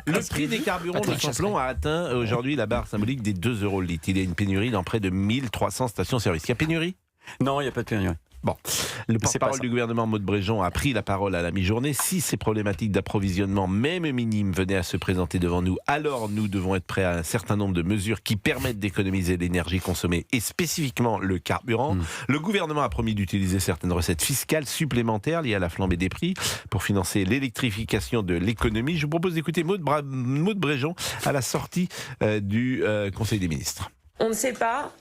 Le prix des carburants de samplon a atteint aujourd'hui la barre symbolique des 2 € le litre. Il y a une pénurie dans près de 1300 stations-service. Il y a pénurie ? Non, il n'y a pas de pénurie. Bon, le porte-parole du gouvernement, Maud Bréjon, a pris la parole à la mi-journée. Si ces problématiques d'approvisionnement, même minimes, venaient à se présenter devant nous, alors nous devons être prêts à un certain nombre de mesures qui permettent d'économiser l'énergie consommée et spécifiquement le carburant. Le gouvernement a promis d'utiliser certaines recettes fiscales supplémentaires liées à la flambée des prix pour financer l'électrification de l'économie. Je vous propose d'écouter Maud Bréjon à la sortie du Conseil des ministres. On ne sait pas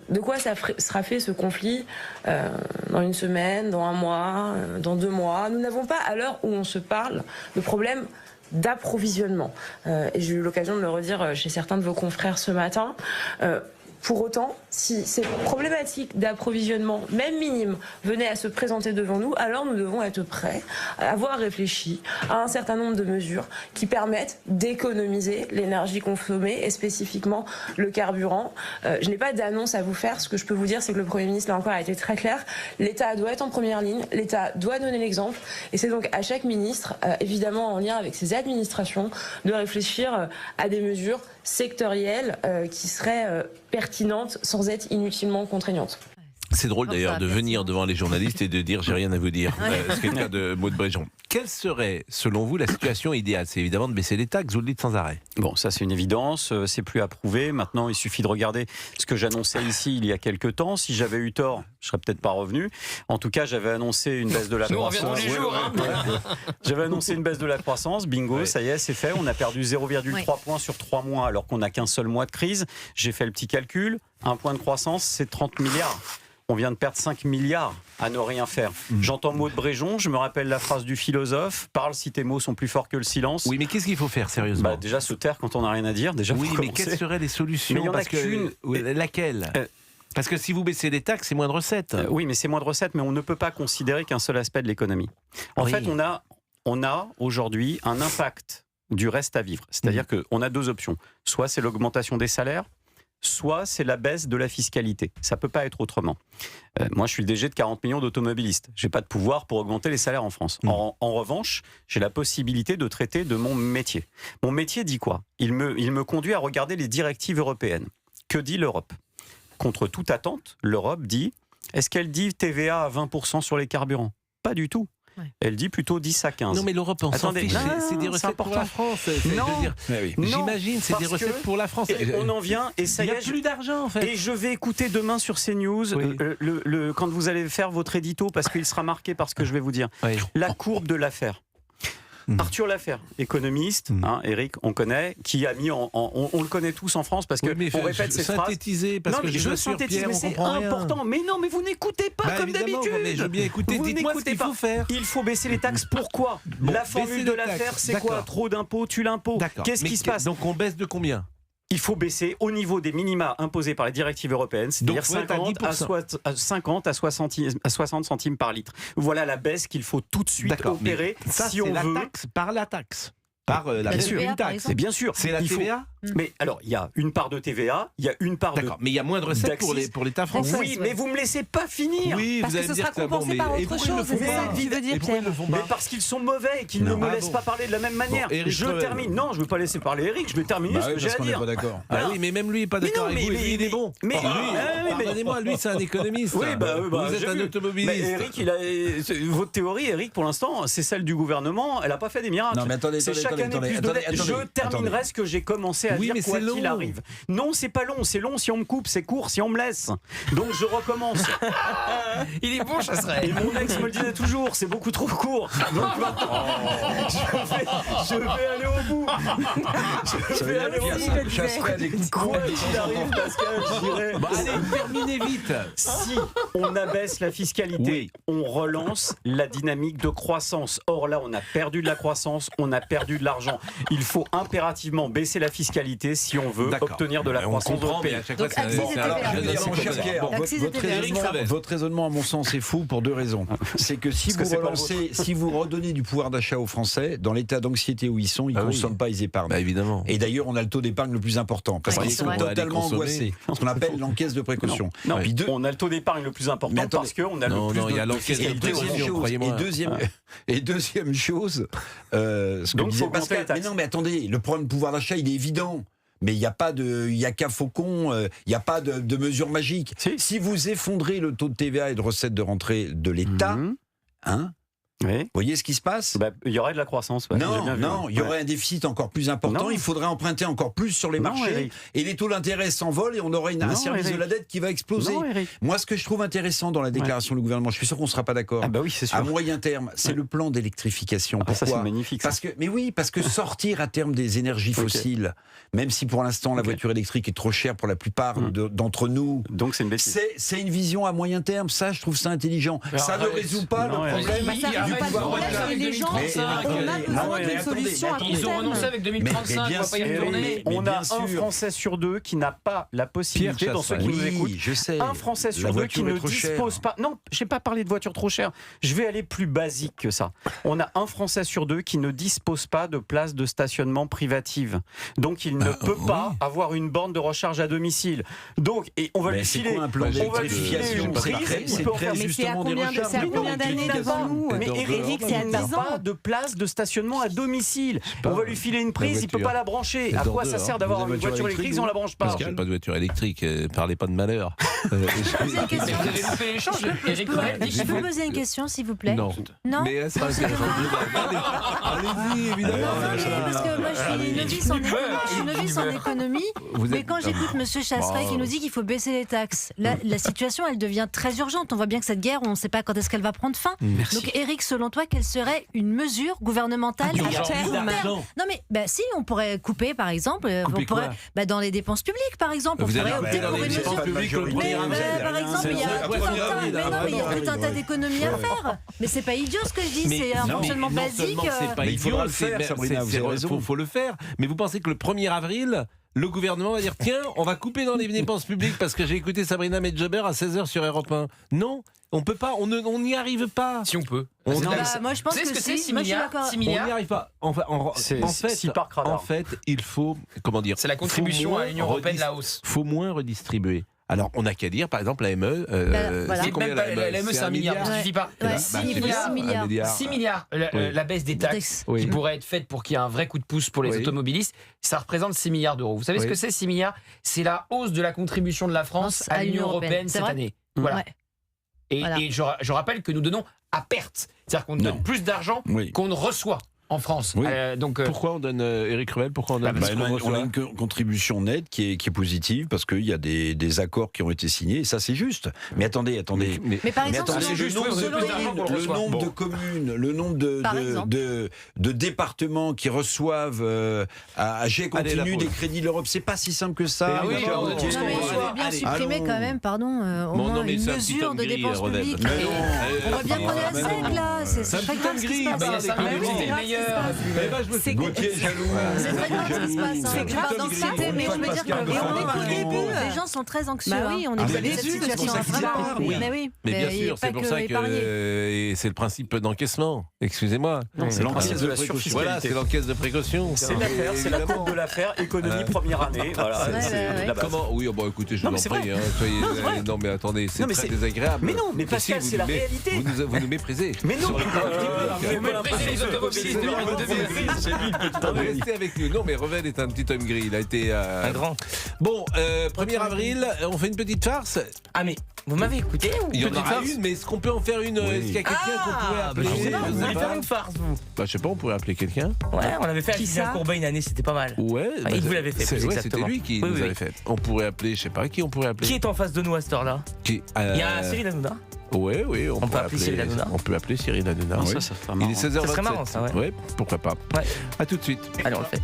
de quoi sera fait ce conflit dans une semaine, dans un mois, dans 2 mois. Nous n'avons pas, à l'heure où on se parle, de problème d'approvisionnement. Et j'ai eu l'occasion de le redire chez certains de vos confrères ce matin. Pour autant, si ces problématiques d'approvisionnement, même minimes, venaient à se présenter devant nous, alors nous devons être prêts à avoir réfléchi à un certain nombre de mesures qui permettent d'économiser l'énergie consommée et spécifiquement le carburant. Je n'ai pas d'annonce à vous faire. Ce que je peux vous dire, c'est que le Premier ministre, là encore, a été très clair. L'État doit être en première ligne, l'État doit donner l'exemple. Et c'est donc à chaque ministre, évidemment en lien avec ses administrations, de réfléchir à des mesures sectorielles qui seraient pertinentes sans être inutilement contraignantes. C'est drôle d'ailleurs de venir devant les journalistes et de dire j'ai rien à vous dire. Ce qui est le cas de Maud Bréjon. Quelle serait, selon vous, la situation idéale ? C'est évidemment de baisser les taxes, vous le dites sans arrêt. Bon, ça c'est une évidence, c'est plus à prouver. Maintenant, il suffit de regarder ce que j'annonçais ici il y a quelques temps. Si j'avais eu tort, je serais peut-être pas revenu. En tout cas, j'avais annoncé une baisse de la croissance. J'avais annoncé une baisse de la croissance. Bingo, ça y est, c'est fait. On a perdu 0,3 points sur 3 mois alors qu'on n'a qu'un seul mois de crise. J'ai fait le petit calcul. 1 point de croissance, c'est 30 milliards. On vient de perdre 5 milliards à ne rien faire. J'entends Maud Bréjon, je me rappelle la phrase du philosophe, parle si tes mots sont plus forts que le silence. Oui, mais qu'est-ce qu'il faut faire sérieusement ? Déjà se taire quand on n'a rien à dire. Déjà, oui, mais quelles seraient les solutions ? Mais il y en a qu'une. Laquelle ? Parce que si vous baissez les taxes, c'est moins de recettes. Oui, mais c'est moins de recettes, mais on ne peut pas considérer qu'un seul aspect de l'économie. En fait, on a aujourd'hui un impact du reste à vivre. C'est-à-dire qu'on a 2 options. Soit c'est l'augmentation des salaires, soit c'est la baisse de la fiscalité. Ça ne peut pas être autrement. Moi, je suis le DG de 40 millions d'automobilistes. Je n'ai pas de pouvoir pour augmenter les salaires en France. En revanche, j'ai la possibilité de traiter de mon métier. Mon métier dit quoi ? Il me conduit à regarder les directives européennes. Que dit l'Europe ? Contre toute attente, l'Europe dit... Est-ce qu'elle dit TVA à 20% sur les carburants ? Pas du tout. Elle dit plutôt 10 à 15. Non, mais l'Europe, on s'en fiche. C'est des recettes pour la France. J'imagine, c'est des recettes pour la France. Et on en vient, et ça y est. Il n'y a plus d'argent, en fait. Et je vais écouter demain sur CNews, quand vous allez faire votre édito, parce qu'il sera marqué par ce que je vais vous dire. La courbe de l'affaire. Arthur Laffer, économiste, Eric, on connaît, qui a mis on le connaît tous en France parce que on répète cette phrase. Parce non, que je synthétise, mais c'est important. Mais non, mais vous n'écoutez pas comme d'habitude. Mais je veux bien écouter. Dites-moi ce qu'il faut faire. Il faut baisser les taxes. Pourquoi ? La formule de l'affaire, c'est quoi ? Trop d'impôts, tue l'impôt. Qu'est-ce qui se passe ? Donc on baisse de combien ? Il faut baisser au niveau des minima imposés par les directives européennes, c'est-à-dire 50 à 60 centimes par litre. Voilà la baisse qu'il faut tout de suite opérer. Ça, si on veut. Taxe par la taxe. Par la baisse d'une taxe. C'est bien sûr. C'est la TVA. Mais alors, il y a une part de TVA, il y a une part de... D'accord, mais il y a moins de recettes pour l'État français. Oui, mais vous me laissez pas finir. Oui, parce vous que allez ce me dire sera compensé par autre chose, c'est ça que tu veux dire, Pierre. Mais parce qu'ils sont mauvais et qu'ils ne me laissent pas parler de la même manière. Je termine. Non, je ne veux pas laisser parler Eric, je vais terminer ce que j'ai à dire. Oui, mais même lui n'est pas d'accord avec vous. Il est bon. Pardonnez-moi, lui, c'est un économiste. Oui, vous êtes un automobiliste. Eric, votre théorie, Eric, pour l'instant, c'est celle du gouvernement. Elle n'a pas fait des miracles. Non, mais attendez, je terminerai ce que j'ai commencé à dire, quoi qu'il arrive. Non, c'est pas long, c'est long si on me coupe, c'est court si on me laisse. Donc je recommence. Il est bon, Chasseret. Et mon ex me le disait toujours, c'est beaucoup trop court. Donc maintenant, je vais aller au bout. Je vais aller au bout. Quoi qu'il arrive, Pascal, je dirais... Allez, terminez vite. Si on abaisse la fiscalité, on relance la dynamique de croissance. Or là, on a perdu de la croissance, on a perdu de l'argent. Il faut impérativement baisser la fiscalité si on veut obtenir de la croissance européenne. Votre raisonnement, à mon sens, est fou pour 2 raisons. C'est que si vous redonnez du pouvoir d'achat aux Français, dans l'état d'anxiété où ils sont, ils ne consomment pas, ils épargnent. Évidemment. Et d'ailleurs, on a le taux d'épargne le plus important, parce qu'ils sont totalement angoissés. Ce qu'on appelle l'encaisse de précaution. Non, on a le taux d'épargne le plus important parce qu'on a le plus de... Et deuxième chose, ce que disait augmenter les taxes. Mais non, mais attendez, le problème de pouvoir d'achat, il est évident. Mais il n'y a qu'à Faucon, il n'y a pas de mesure magique. Si vous effondrez le taux de TVA et de recettes de rentrée de l'État, oui. Vous voyez ce qui se passe ? Il y aurait de la croissance. Ouais, non, il y aurait un déficit encore plus important. Non. Il faudrait emprunter encore plus sur les marchés. Et les taux d'intérêt s'envolent et on aurait un service de la dette qui va exploser. Moi, ce que je trouve intéressant dans la déclaration du gouvernement, je suis sûr qu'on ne sera pas d'accord. Ah bah oui, c'est sûr. À moyen terme, c'est le plan d'électrification. Pourquoi ? Ça, c'est magnifique. Parce que sortir à terme des énergies fossiles, même si pour l'instant la voiture électrique est trop chère pour la plupart d'entre nous. Donc c'est une bêtise. C'est une vision à moyen terme. Ça, je trouve ça intelligent. Ça ne résout pas le problème. Les gens, on a besoin d'une solution à Ils ont renoncé avec 2035, on va pas y retourner. On a un Français sur deux qui n'a pas la possibilité, dans ceux qui nous écoutent, un Français sur deux qui ne dispose pas... Non, je n'ai pas parlé de voiture trop chère. Je vais aller plus basique que ça. On a un Français sur deux qui ne dispose pas de place de stationnement privative. Donc il ne peut pas avoir une borne de recharge à domicile. Donc, et on va lui filer une prise. Mais c'est à combien d'années devant nous ? Mais Eric, il n'a pas de place de stationnement à domicile. On va lui filer une prise, il ne peut pas la brancher. À quoi ça sert d'avoir une voiture électrique si on ne la branche pas ? Parce qu'il n'y a pas de voiture électrique. Parlez pas de malheur. Je peux vous poser une question, s'il vous plaît ? Non. Mais allez-y, évidemment. Parce que moi, je suis novice en économie. Mais quand j'écoute M. Chasseret qui nous dit qu'il faut baisser les taxes, la situation, elle devient très urgente. On voit bien que cette guerre, on ne sait pas quand est-ce qu'elle va prendre fin. Donc, Eric, selon toi, quelle serait une mesure gouvernementale à terme ? Non mais si, on pourrait couper par exemple, dans les dépenses publiques par exemple, on pourrait opter pour une mesure. Par exemple, il y a tout un tas d'économies à faire. Mais c'est pas idiot ce que je dis, c'est un fonctionnement basique. C'est pas idiot, il faut le faire. Mais vous pensez que le 1er avril, le gouvernement va dire tiens, on va couper dans les dépenses publiques parce que j'ai écouté Sabrina Medjaber à 16h sur Europe 1. Non, on peut pas, on n'y arrive pas. Si on peut. Moi je pense que c'est 6 milliards. On n'y arrive pas. En fait, il faut, comment dire, c'est la contribution à l'Union européenne, la hausse. Il faut moins redistribuer. Alors, on n'a qu'à dire, par exemple, la ME. C'est combien la ME, c'est 1 milliard. Ça ne suffit pas. 6 milliards. La baisse des taxes qui pourrait être faite pour qu'il y ait un vrai coup de pouce pour les automobilistes, ça représente 6 milliards d'euros. Vous savez ce que c'est, 6 milliards ? C'est la hausse de la contribution de la France à l'Union européenne cette année. Voilà. Et je rappelle que nous donnons à perte. C'est-à-dire qu'on donne plus d'argent qu'on ne reçoit en France. Pourquoi on donne, Éric Revel, pourquoi on donne on a une contribution nette qui est positive parce qu'il y a des accords qui ont été signés et ça c'est juste. Mais attendez. Mais par exemple, le nombre de communes, le nombre de départements qui reçoivent à jet continu des crédits de l'Europe, c'est pas si simple que ça. Il faut bien supprimer quand même, au moins une mesure de dépenses publiques. On voit bien qu'on est à sec là. C'est très grave ce qui se passe. C'est Gauthier est jaloux. C'est très grave ce qui se passe. C'est grave d'anxiété, mais je veux dire que on est au début. Les gens sont très anxieux. Oui, on est dans cette situation. Mais bien sûr, c'est pour ça que c'est le principe d'encaissement. Excusez-moi. C'est l'encaisse de la surfiscalité. Voilà, c'est l'encaisse de précaution. C'est l'affaire, c'est la courbe de l'affaire économie première année. Comment ? Oui, écoutez, je vous en prie. Non, mais attendez, c'est très désagréable. Mais non, mais Pascal, c'est la réalité. Vous nous méprisez. Mais non. Vous méprisez les automobilistes. Restez avec nous. Non, mais Revel est un petit homme gris. Il a été un grand. Bon, 1er avril, on fait une petite farce. Ah, mais vous m'avez écouté ou il y en aura une, mais est-ce qu'on peut en faire une ? Est-ce qu'il y a quelqu'un qu'on pourrait appeler ? Vous voulez faire une farce, vous ? Je sais pas, on pourrait appeler quelqu'un. Ouais, on avait fait Julien Courbet une année, c'était pas mal. Ouais. Et vous l'avez fait, plus exactement. C'était lui qui nous avait fait. On pourrait appeler, je sais pas, qui on pourrait appeler. Qui est en face de nous à cette heure-là ? Il y a Cyril Hanouna. Oui, on peut appeler Cyril Hanouna. On peut appeler Cyril Hanouna. Ça serait marrant. Il est 16h27. Ça serait marrant, ça, ouais. Ouais, pourquoi pas. Ouais. À tout de suite. Allez, on le fait.